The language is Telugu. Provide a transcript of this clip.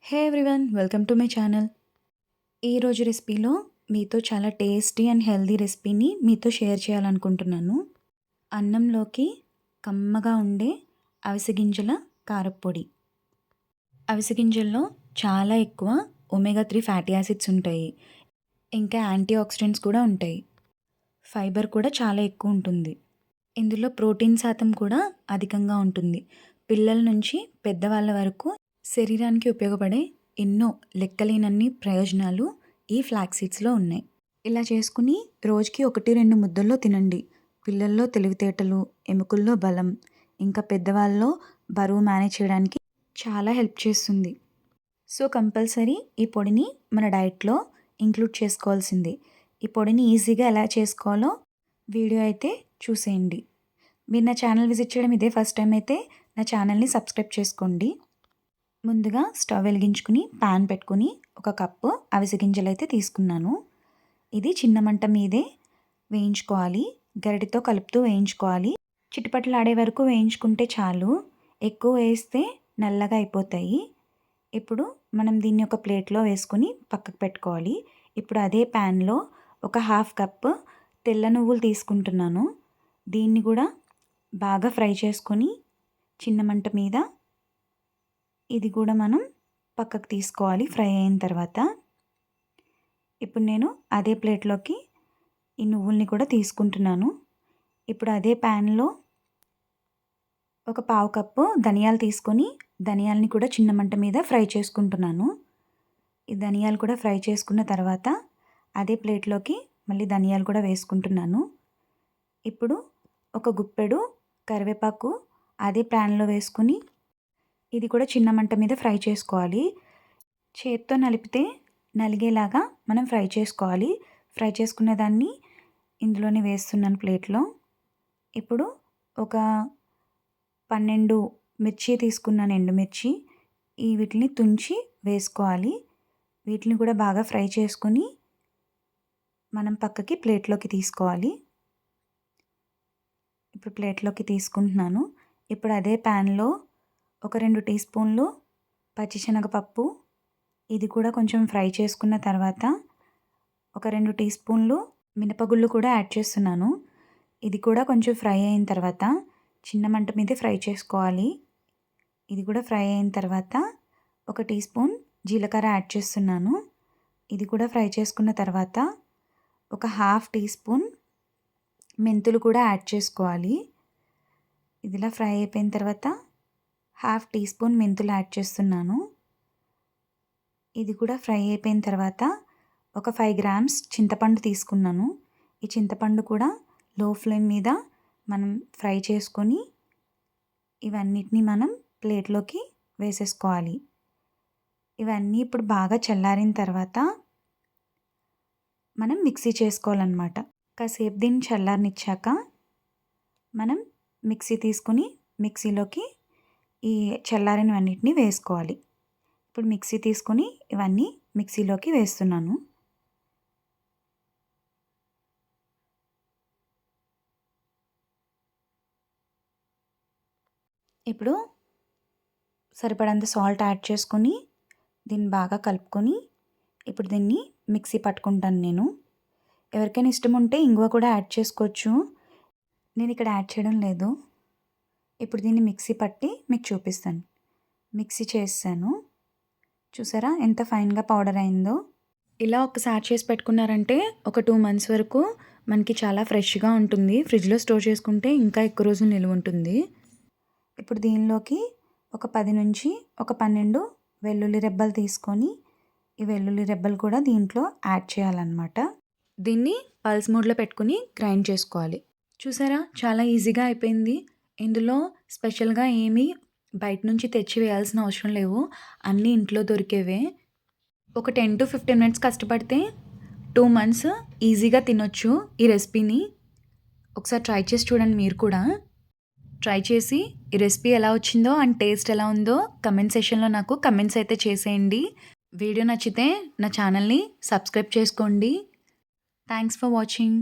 Hey everyone, welcome to my channel. ఈరోజు రెసిపీలో మీతో చాలా టేస్టీ అండ్ హెల్దీ రెసిపీని మీతో షేర్ చేయాలనుకుంటున్నాను. అన్నంలోకి కమ్మగా ఉండే అవిసె గింజల కారప్పొడి. అవిసె గింజల్లో చాలా ఎక్కువ ఒమేగా 3 ఫ్యాటీ యాసిడ్స్ ఉంటాయి. ఇంకా యాంటీ ఆక్సిడెంట్స్ కూడా ఉంటాయి. ఫైబర్ కూడా చాలా ఎక్కువ ఉంటుంది. ఇందులో ప్రోటీన్ శాతం కూడా అధికంగా ఉంటుంది. పిల్లల నుంచి పెద్దవాళ్ళ వరకు శరీరానికి ఉపయోగపడే ఎన్నో లెక్కలేనన్ని ప్రయోజనాలు ఈ ఫ్లాక్స్ సీడ్స్లో ఉన్నాయి. ఇలా చేసుకుని రోజుకి 1-2 ముద్దల్లో తినండి. పిల్లల్లో తెలివితేటలు, ఎముకల్లో బలం, ఇంకా పెద్దవాళ్ళలో బరువు మేనేజ్ చేయడానికి చాలా హెల్ప్ చేస్తుంది. సో కంపల్సరీ ఈ పొడిని మన డైట్లో ఇంక్లూడ్ చేసుకోవాల్సిందే. ఈ పొడిని ఈజీగా ఎలా చేసుకోవాలో వీడియో అయితే చూసేయండి. మీరు నా ఛానల్ విజిట్ చేయడం ఇదే ఫస్ట్ టైం అయితే నా ఛానల్ని సబ్స్క్రైబ్ చేసుకోండి. ముందుగా స్టవ్ వెలిగించుకుని పాన్ పెట్టుకుని 1 కప్పు అవిసె గింజలు అయితే తీసుకున్నాను. ఇది చిన్న మంట మీదే వేయించుకోవాలి. గరిటెతో కలుపుతూ వేయించుకోవాలి. చిటపటలాడే వరకు వేయించుకుంటే చాలు. ఎక్కువ వేస్తే నల్లగా అయిపోతాయి. ఇప్పుడు మనం దీన్ని ఒక ప్లేట్లో వేసుకుని పక్కకు పెట్టుకోవాలి. ఇప్పుడు అదే ప్యాన్లో 1/2 కప్పు తెల్ల నువ్వులు తీసుకుంటున్నాను. దీన్ని కూడా బాగా ఫ్రై చేసుకొని చిన్న మంట మీద ఇది కూడా మనం పక్కకు తీసుకోవాలి ఫ్రై అయిన తర్వాత. ఇప్పుడు నేను అదే ప్లేట్లోకి ఈ నువ్వుల్ని కూడా తీసుకుంటున్నాను. ఇప్పుడు అదే ప్యాన్లో 1/4 కప్పు ధనియాలు తీసుకొని ధనియాలని కూడా చిన్న మంట మీద ఫ్రై చేసుకుంటున్నాను. ఈ ధనియాలు కూడా ఫ్రై చేసుకున్న తర్వాత అదే ప్లేట్లోకి మళ్ళీ ధనియాలు కూడా వేసుకుంటున్నాను. ఇప్పుడు 1 గుప్పెడు కరివేపాకు అదే ప్యాన్లో వేసుకుని ఇది కూడా చిన్న మంట మీద ఫ్రై చేసుకోవాలి. చేత్తో నలిపితే నలిగేలాగా మనం ఫ్రై చేసుకోవాలి. ఫ్రై చేసుకున్న దాన్ని ఇందులోనే వేస్తున్నాను ప్లేట్లో. ఇప్పుడు ఒక 12 మిర్చి తీసుకున్నాను, ఎండుమిర్చి. వీటిని తుంచి వేసుకోవాలి. వీటిని కూడా బాగా ఫ్రై చేసుకుని మనం పక్కకి ప్లేట్లోకి తీసుకోవాలి. ఇప్పుడు ప్లేట్లోకి తీసుకుంటున్నాను. ఇప్పుడు అదే ప్యాన్లో ఒక 2 టీ స్పూన్లు పచ్చిశనగపప్పు, ఇది కూడా కొంచెం ఫ్రై చేసుకున్న తర్వాత ఒక 2 టీ స్పూన్లు మినపగుళ్ళు కూడా యాడ్ చేస్తున్నాను. ఇది కూడా కొంచెం ఫ్రై అయిన తర్వాత చిన్న మంట మీదే ఫ్రై చేసుకోవాలి. ఇది కూడా ఫ్రై అయిన తర్వాత 1 టీ స్పూన్ జీలకర్ర యాడ్ చేస్తున్నాను. ఇది కూడా ఫ్రై చేసుకున్న తర్వాత ఒక 1/2 టీ స్పూన్ మెంతులు కూడా యాడ్ చేసుకోవాలి. ఇదిలా ఫ్రై అయిపోయిన తర్వాత 1/2 టీ స్పూన్ మెంతులు యాడ్ చేస్తున్నాను. ఇది కూడా ఫ్రై అయిపోయిన తర్వాత ఒక 5 గ్రామ్స్ చింతపండు తీసుకున్నాను. ఈ చింతపండు కూడా లో ఫ్లేమ్ మీద మనం ఫ్రై చేసుకొని ఇవన్నిటిని మనం ప్లేట్లోకి వేసేసుకోవాలి. ఇవన్నీ ఇప్పుడు బాగా చల్లారిన తర్వాత మనం మిక్సీ చేసుకోవాలన్నమాట. కాసేపు దీన్ని చల్లారనిచ్చాక మనం మిక్సీ తీసుకుని మిక్సీలోకి ఈ చల్లారినవన్నిటిని వేసుకోవాలి. ఇప్పుడు మిక్సీ తీసుకొని ఇవన్నీ మిక్సీలోకి వేస్తున్నాను. ఇప్పుడు సరిపడంత సాల్ట్ యాడ్ చేసుకొని దీన్ని బాగా కలుపుకొని ఇప్పుడు దీన్ని మిక్సీ పట్టుకుంటాను నేను. ఎవరికైనా ఇష్టం ఉంటే ఇంగువ కూడా యాడ్ చేసుకోవచ్చు. నేను ఇక్కడ యాడ్ చేయడం లేదు. ఇప్పుడు దీన్ని మిక్సీ పట్టి మీకు చూపిస్తాను. మిక్సీ చేసాను. చూసారా ఎంత ఫైన్గా పౌడర్ అయిందో. ఇలా ఒకసారి చేసి పెట్టుకున్నారంటే ఒక 2 మంత్స్ వరకు మనకి చాలా ఫ్రెష్గా ఉంటుంది. ఫ్రిడ్జ్లో స్టోర్ చేసుకుంటే ఇంకా ఎక్కువ రోజులు నిలువ ఉంటుంది. ఇప్పుడు దీనిలోకి ఒక 10 నుంచి ఒక 12 వెల్లుల్లి రెబ్బలు తీసుకొని ఈ వెల్లుల్లి రెబ్బలు కూడా దీంట్లో యాడ్ చేయాలన్నమాట. దీన్ని పల్స్ మోడ్లో పెట్టుకుని గ్రైండ్ చేసుకోవాలి. చూసారా చాలా ఈజీగా అయిపోయింది. ఇందులో స్పెషల్గా ఏమీ బయట నుంచి తెచ్చి వేయాల్సిన అవసరం లేవు. అన్నీ ఇంట్లో దొరికేవే. ఒక 10 to 15 మినిట్స్ కష్టపడితే 2 మంత్స్ ఈజీగా తినొచ్చు ఈ రెసిపీని. ఒకసారి ట్రై చేసి చూడండి మీరు కూడా. ట్రై చేసి ఈ రెసిపీ ఎలా వచ్చిందో అండ్ టేస్ట్ ఎలా ఉందో కమెంట్ సెక్షన్లో నాకు కమెంట్స్ అయితే చేసేయండి. వీడియో నచ్చితే నా ఛానల్ని సబ్స్క్రైబ్ చేసుకోండి. Thanks for watching.